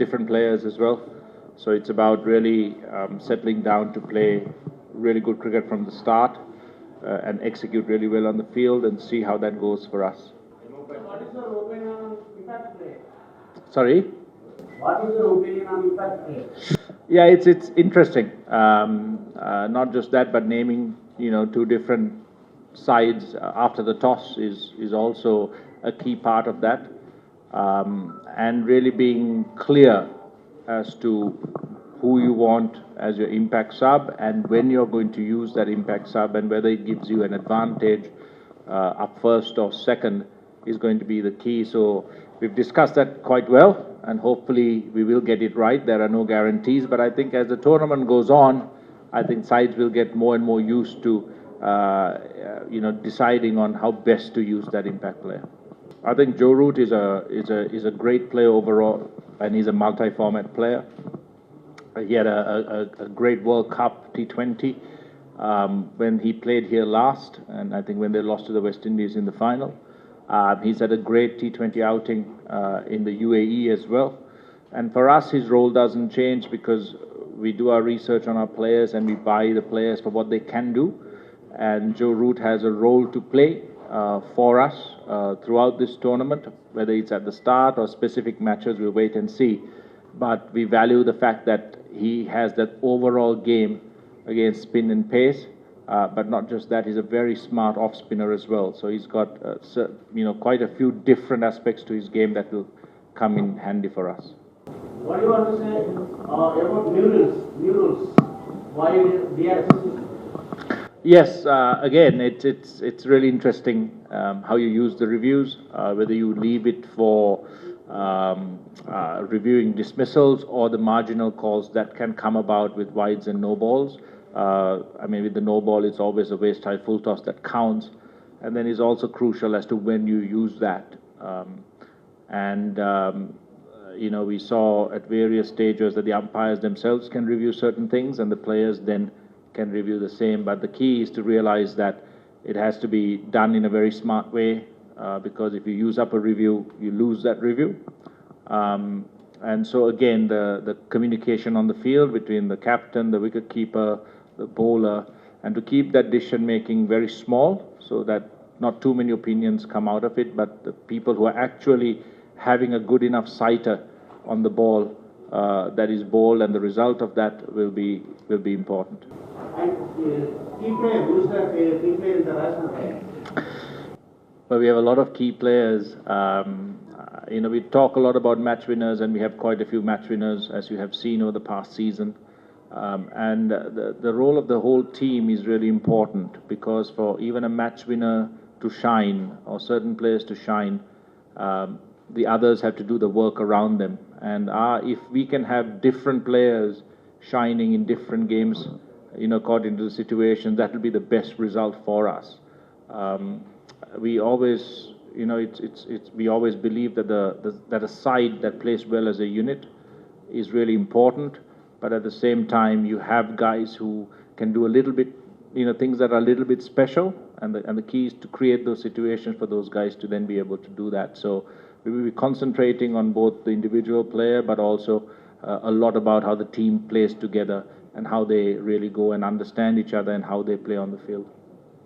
different players as well. So it's about really settling down to play really good cricket from the start and execute really well on the field and see how that goes for us. What is your opinion on impact play? Sorry? What is your opinion on impact play? Yeah, it's interesting. Not just that, but naming two different sides after the toss is also a key part of that, and really being clear as to who you want as your impact sub and when you're going to use that impact sub and whether it gives you an advantage up first or second is going to be the key. So we've discussed that quite well, and hopefully we will get it right. There are no guarantees, but I think as the tournament goes on, I think sides will get more and more used to deciding on how best to use that impact player. I think Joe Root is a great player overall, and he's a multi-format player. He had a great World Cup T20 when he played here last, and I think when they lost to the West Indies in the final. He's had a great T20 outing in the UAE as well. And for us, his role doesn't change because we do our research on our players and we buy the players for what they can do. And Joe Root has a role to play for us throughout this tournament, whether it's at the start or specific matches, we'll wait and see. But we value the fact that he has that overall game against spin and pace. But not just that, he's a very smart off spinner as well. So he's got quite a few different aspects to his game that will come in handy for us. What do you want to say about new rules? Why they are existing? Yes, again, it's really interesting how you use the reviews, whether you leave it for reviewing dismissals or the marginal calls that can come about with wides and no balls. With the no ball, it's always a waste high full toss that counts, and then it's also crucial as to when you use that. We saw at various stages that the umpires themselves can review certain things, and the players then can review the same. But the key is to realize that it has to be done in a very smart way, because if you use up a review, you lose that review. And so again, the communication on the field between the captain, the wicketkeeper, the bowler, and to keep that decision making very small so that not too many opinions come out of it, but the people who are actually having a good enough sighter on the ball that is bowled, and the result of that will be important. And key player, who's the key player in the Rajasthan? Well, we have a lot of key players. We talk a lot about match winners, and we have quite a few match winners, as you have seen over the past season. And the role of the whole team is really important, because for even a match winner to shine or certain players to shine, the others have to do the work around them. And if we can have different players shining in different games, according to the situation, that will be the best result for us. We always, we always believe that that a side that plays well as a unit is really important. But at the same time, you have guys who can do a little bit, things that are a little bit special, and the key is to create those situations for those guys to then be able to do that. So we will be concentrating on both the individual player, but also a lot about how the team plays together and how they really go and understand each other and how they play on the field.